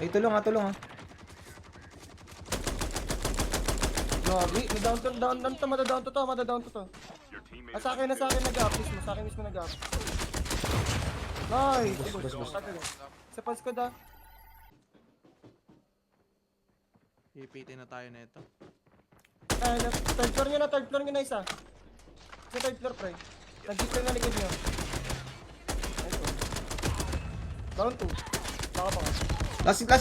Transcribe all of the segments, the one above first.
Ay, tulong ha, tulong ha. Grabe, madadown to to. Sa akin nag-up, mismo, sa akin mismo nag-up. Nice! Bus. Sa pas ko da. Ipitin na tayo na ito. Ay, third floor nyo na isa. Sa third floor, pre. Nag-dip lang na likod nyo. Nice one. Down 2. Baka pa ka. Last it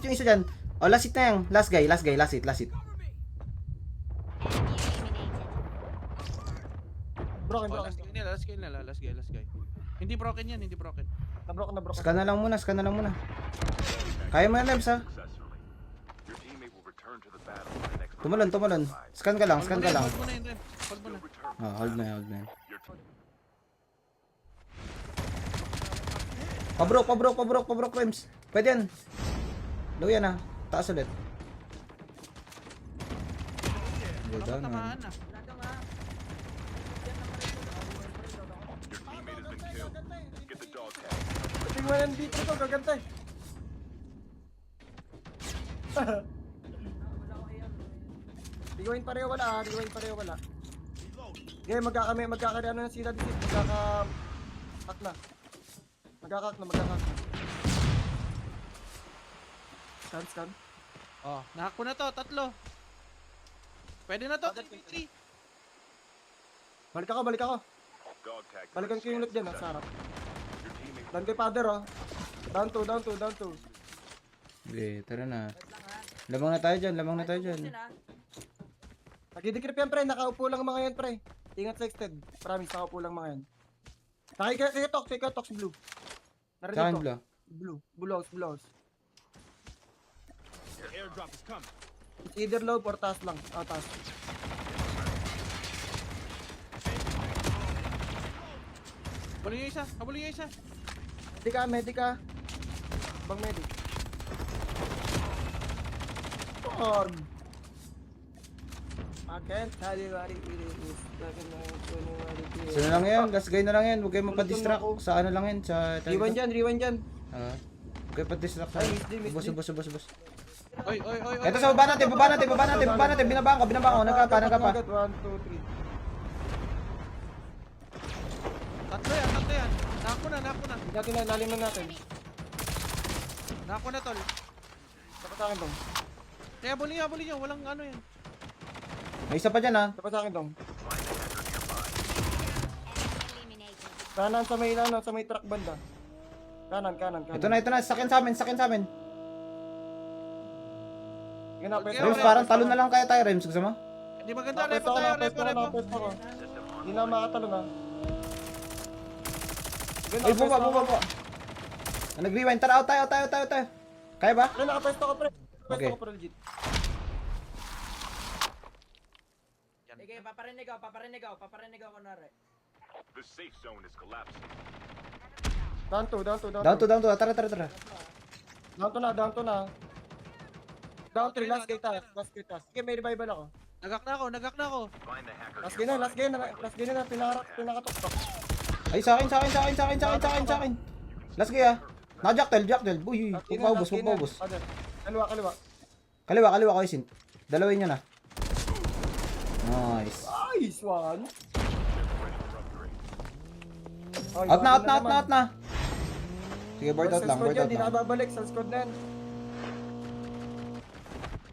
yung isa dyan. Oh, last it na yan. Last it. Broken. Last guy. Hindi broken yan, hindi broken. Na-broken. Scan na lang muna. Kaya mo yan, Lems ha. Tumalon. Scan ka lang. Hold mo na yun, Ren. Hold mo na. Oh, hold na yan. Pabrok, Lems. Pwede yan. Low yan ha. Taas ulit. Baka Down na. tamaan na. Tingnan yan dito to, gagantay. Rewind pareho wala. Okay, magkakari ano ng sila dito. Magkaka-hack na. Scan. Oh, nahack ko na to, 3. Pwede na to, 3. Balik ako. Balikan ko yung loot dyan, sa harap. Down kay father, oh. Down 2. Okay, tara na. Lamang na tayo dyan. Nakidikrip yan, pre. Nakaupo lang mga yan, pre. Ingat sa extend. Promise, nakaupo lang mga yan. Nakikitox blue. Narinig Saan ko. blue? Blue house. It's either low or taas lang. Taas. Habulin yung isa. Medica. Bang medic. God. I can't tell you what it is. So na lang yan. Last guy na lang yan. Huwag kayo mapadistract. Sa ano lang yan. Sa... Rewind dyan. Huwag kayo padistract. Ay, miss D. Bus. Oy. Ito sa baba natin. Binabaan ko. Nagkapa. 1, 2, 3. Tatlo yan. Nako na. Lalim na natin. Nako na, tol. Dapat sa akin dong. Kaya habulin nyo. Walang ano yan. May isa pa dyan ha. Dapat sa akin dong. Kanan sa may truck banda. Kanan. Ito na. Sakin sa amin. Rems, Okay. parang talo na lang kaya tayo, Rems. Gusto mo? Hindi maganda, Napesto repo. ko. Hindi na makatalo na. Ay, bumaba. Nag-rewind. Tara, out tayo. Kaya ba? Pre, nakapesto ko, pre. Okay. Nakapesto ko, pre, legit. Sige, paparinig ako kunwari. The safe zone is collapsing. Down 2. Down to. Tara. Down to na. Down 3, last gate task. Sige, may revival ako. Nagak na ako. Find the hacker. Last game na, pinakatok. Ay, sa akin. Last guy ha. Naka-jacktail. Uy, paubos. Kaliwa ko isin. Dalawin nyo na. Nice. Nice one. Out na. Sige, board out lang. Hindi na babalik sa squad na yan.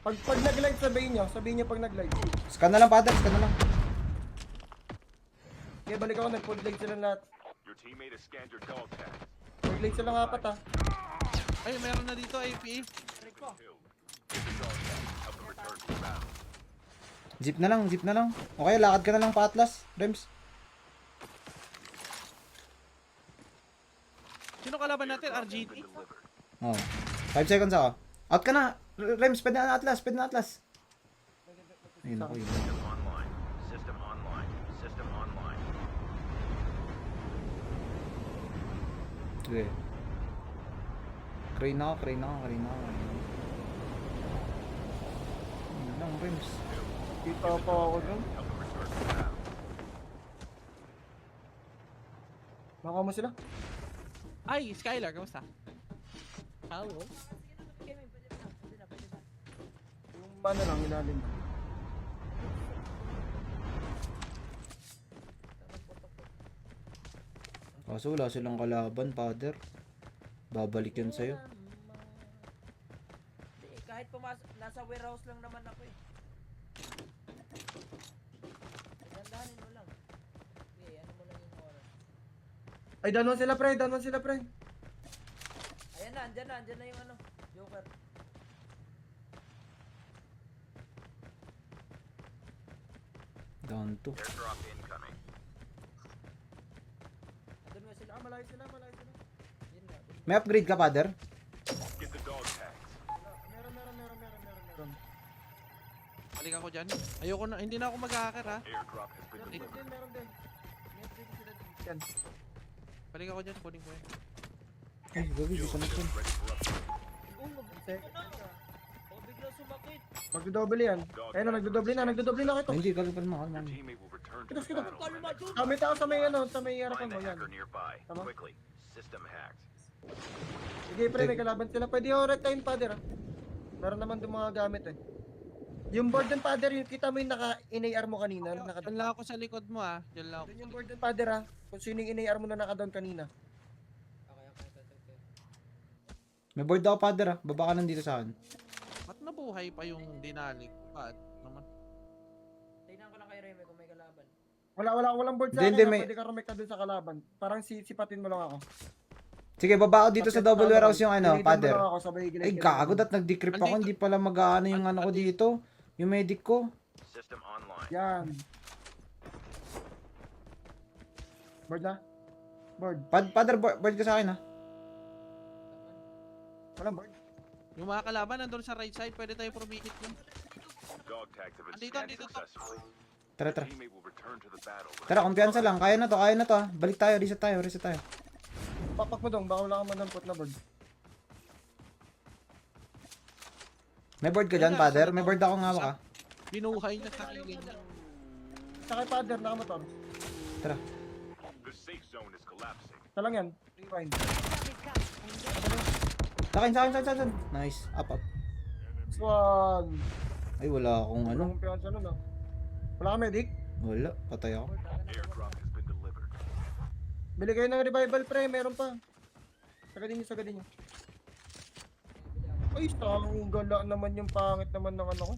Pag nag-live, sabihin nyo pag nag-live. Scan na lang, Pater. Okay, balik ako, nag-full leg sila lahat. Your teammate has scanned your dog tag. Full leg silang 4 Ay, meron na dito, APE. Help them return to the battle. Zip na lang. Okay, lakad ka na lang pa Atlas, Rems. Sino kalaban natin? RGT? Oh. 5 seconds ako. Out ka na. Rems, pwede na Atlas. Ayun ako yun. System online. Sige. Crane ako. Ayun lang, Rems. Kita pa ako dun. Baka mo sila? Ay, Skylar, kamusta? Okay, may pwede na. Pwede na, pwede na. Yung ano lang, ilalim. Kaso wala silang kalaban, father. Babalik yan sa'yo. Hindi, kahit pumasok, nasa warehouse lang naman ako eh. Dandahanin mo lang. Okay, ano mo lang yung oras. Ay, down sila pre, down sila pre. Ayan na, andyan na yung ano, Joker. Down to. Airdrop incoming. Andun mo sila. Malayo sila, malayo sila. Yun nga. May upgrade ka, father? Get the dog tags. Meron. Balik ako dyan. Ayoko na, hindi na ako mag-hacker ha. Airdrop has been Meron delivered. din, meron din. May upgrade sila din. Yan. Balik ako dyan, kunin ko yan. Ay, gabi, di connection. Ready for upgrade. Oh, bigla sumakit. Magdodoble yan. Ayun na, nagdodoble na kita. Ay, hindi, kalma. Your teammate will return to Kitos, the kitos. battle. May tao sa may ano, sa may harapan Find mo the yan. hacker nearby. Tama. Quickly. System hacked. Sige pre, may kalaban sila. Pwede yung rectine father ah. Meron naman doon mga gamit eh. Yung board ng father, yung kita mo yung naka-in-AR mo kanina. Diyan lang ako sa likod mo ha. Diyan lang ako. Doon yung board ng father ah. Kung sino yung in-AR mo na naka-down kanina. Okay. May board ako, father, ah. Baba ka lang dito sa akin. Ba't nabuhay pa yung dinalig? Ba't naman? Tingnan ko lang kay Remy kung may kalaban. Walang board sa Hindi, akin. may- Pwede ka rumekta doon sa kalaban. Parang sipatin mo lang ako. Sige, baba ako dito sa double warehouse yung ano, Gilidin mo father. lang ako, sabay gilid- Ay, gago, dat nag-decrypt ako. Hindi pala mag-ano yung ano ko dito. Yung medic ko. System online. Yan. Board na? Board. Father, board ka sa akin, ha? Walang board. Yung mga kalaban nandun sa right side, pwede tayo pumikit nun. Dog tags have been Andito, scanned andito to. successfully. Tara, Your tara. teammate will return to the battle. Tara, kumpiyansa lang. Kaya na to, ha. Balik tayo, reset tayo. Pakpak mo dong, baka wala kang manampot na board. May board ka dyan, father? May board ako nga ka. Binuhay na sa killing niya. Sa kay father, nakamotor. Tara. The safe zone is collapsing. Ito lang yan. Rewind. Sa akin. Nice. Up. Swan. Ay, wala akong ano. Anong kumpiyansa nun ah? Wala ka medic? Wala, patay ako. Airdrop has been delivered. Bili kayo ng revival pre, meron pa. Sagadin nyo. Ay, ang gala naman yung pangit naman ng ano ko.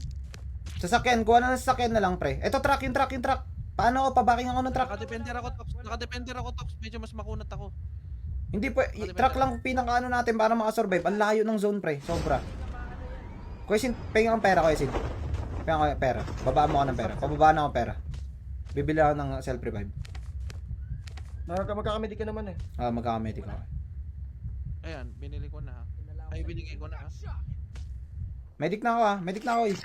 Sasakyan, kuha na ng sasakyan na lang, pre. Ito, truck. Paano ako? Pabaking ako ng truck. Nakadepender ako, Tops. Medyo mas makunat ako. Hindi po, truck lang pinaka ano natin para makasurvive. Ang layo ng zone, pre. Sobra. Kuya, pengen akong pera, Kuya. Pengen ako pera. Babaan mo ako ng pera. Pababaan ako ng pera. Bibili ako ng self-revive. Magkakamedi ka naman eh. Magkakamedic ako. Ayan, binili ko na ha. Ay, binigay ko na ha. Medic na ako, eh.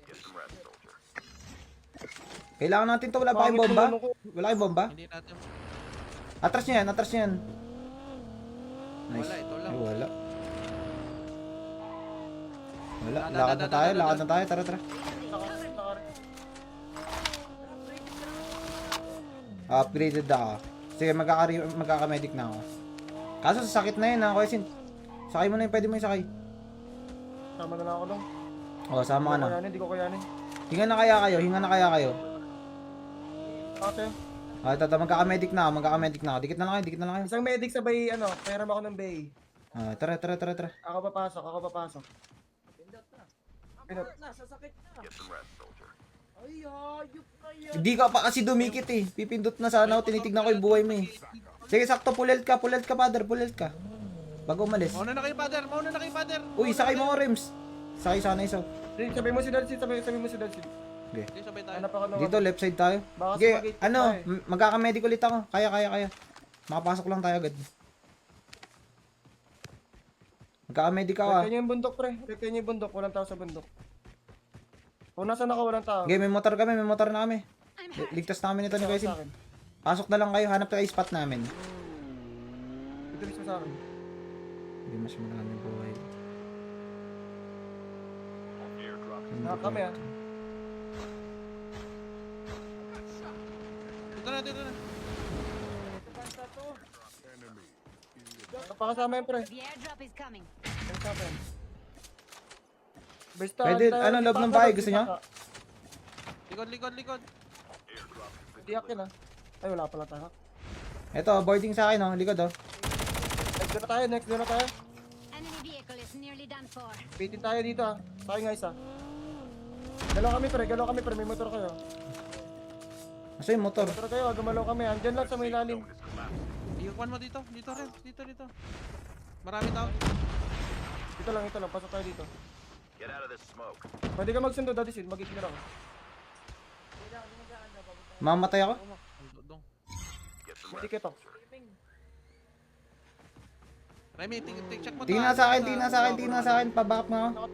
Get some rest, soldier. Kailangan natin to. Wala ba kayong bomba? Wala kayong bomba? Hindi natin. Atras niya yan. Nice. Wala, ito lang. Ay, wala. Lakad na tayo. Tara. Upgraded ako. Sige, magkaka-medic na ako. Kaso sa sakit na yun, ha, Kuya Sin. Sakay mo na yun, pwede mo yung sakay. Sama na lang ako dong. O, sama ka na. Hindi ko kayanin. Hinga na kaya kayo. Ate, Ito, magkaka-medic na ako. Dikit na lang kayo. isang medic sabay ano, pairam ako ng bay. Tara. Ako papasok. Pindot na, sasakit na. Get some rest, soldier. Ay, hayop na yan. Hindi ka pa kasi dumikit eh. Pipindot na sana ako, tinitignan ko yung buhay mo eh. Sige, sakto, pull health ka, father, bago umalis. Mauna na kayo, father. Uy, sakay mo ko, Rims. Sakay sana isa. Sabay mo si Dalsid. Okay. Hindi, sabay tayo. Hanap ako ng Dito, left side tayo. Baka Sige, sumagit ano, tayo eh. magkaka-medic ulit ako. Kaya. Makapasok lang tayo agad. Magkaka-medic ako ah. Rekta niyo yung bundok pre. Walang tao sa bundok. Kung nasan ako, walang tao. Okay, may motor na kami. Ligtas na kami nito ni Kuya Sin. Sa akin. Pasok na lang kayo, hanap tayo spot namin. Ito mismo sa akin. Hindi mas maraming buhay. Airdrop has Kami ah. Dito na. Ito basta to. Pakasama yun, pre. The airdrop is coming. Ano sa akin? Basta, Pwede, ano, loob ng bahay, gusto niya? Likod, likod, likod. Tiyak yun ah. Ay, wala pala tayo. Ito, boarding sa akin, oh. Likod, oh. Next doon na tayo, next doon na tayo. Enemy vehicle is nearly done for. Pitin tayo dito ah. Sa akin nga isa. Galaw kami pre, may motor kayo. Asa yung motor? Motor kayo, gumalaw kami. Andyan lang sa may lalim. Ikuan mo dito. Dito, Rev. Dito, dito. Marami tao. Ito lang, pasok tayo dito. Get out of this smoke. Pwede ka magsundo, Daddy Sid, mag-itinga lang. Mamatay ako? Ang dodong. Get some May rest. ticket oh. Remy, check mo to. Tingnan sa akin. Pabackup nga ako.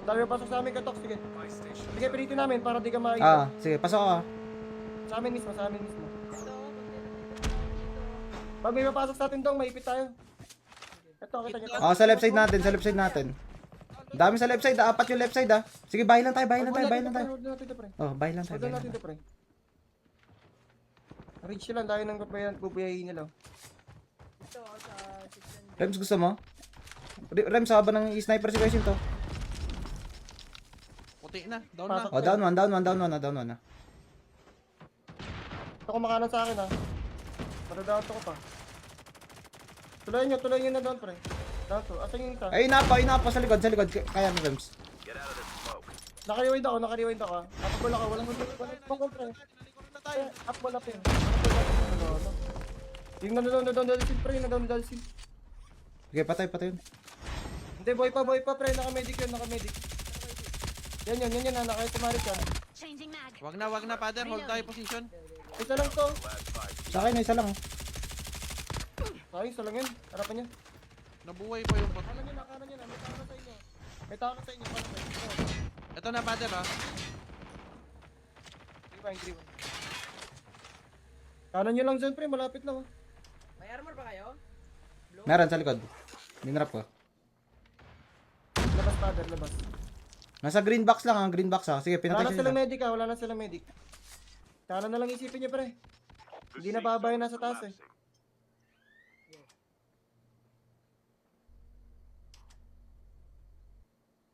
Dami pasok sa amin, Katok, sige. Sige, pilitin namin para di ka Ah, makikita. sige, pasok ako. Sa amin mismo. Pag may mapasok sa atin dong, maipit tayo. Ito, kita nyo. Oh, sa left side natin. Dami sa left side, apat yung left side, ah. Sige, bahay lang tayo. Huwag natin ito, pre. Oh, bahay lang tayo. Huwag natin ito, pre. Reach lang, dahil ng bubuyahin nila. Ito ako sa 600. Rems, gusto mo? Rems, haba ng sniper situation to. Puti na. Down Pasok. na. Oh, down one na. Ito kumakanan sa akin ha. Madadaan ko pa. Tuloy nyo na doon pre. Down to. Asan yung isa? Ay, inapa, sa likod. Kaya mo, Rems. Get out of this smoke. Naka-rewind ako. Napagul ako. Walang pangkol pre. Nalikuran na tayo. Upball up yun. Yung nanonood na dalsin pre. Nanonood na dalsin. Sige, patay yun. Hindi, boy pa pre. Naka-medic yun. Yan na. Naka-tumarik yan. Changing mag. Wag na, father. Hold tayo position. Isa lang to. Sa akin, isa lang. Ay, isa lang yun. Harapan niya. Nabuhay pa yung bot. Kanan niya na. May tao na sa inyo. Kanan sa inyo. Ito na, father, ha. Green. Kanan nyo lang dyan pre. Malapit lang. May armor ba kayo? Meron sa likod. Dinrap ko. Labas father, labas. Nasa green box lang, green box, ha. Sige, Wala pinatay na siya. wala na silang medic. Kanan na lang isipin niya pre. Hindi na babayan nasa taas eh.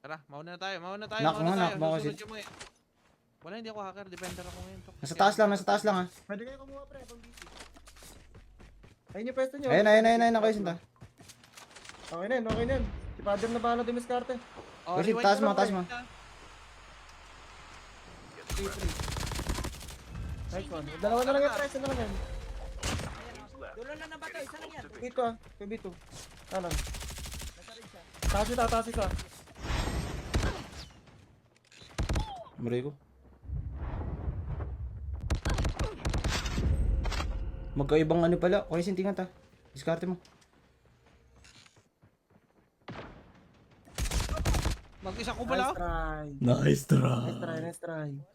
Tara, mauna na tayo. Knock mo kasi. Susunod yung mga... Wala, hindi ako hacker. Defender ako ngayon. Nasa taas lang, ha. Pwede kayo kumuha pre, pang busy. Ayun yung pwesto nyo. Ayun, ako yung sinta. Okay na yun. Si father na bahala dumiskarte. Oh, Kasi rewind taas mo mo, lang, taas pre. mo. 3-3. Nice one. Dalawa na lang yung press, na lang yan. Dulo lang na ba ito? Isa lang yan. Dito ah, PB2. Kanan. Nasa rin siya. Taas isa. Maray ko. Magkaibang ano pala. Okay, sintingan ta. Diskarte mo. Mag-isa ko pala. Nice try. Nice try. Nice try.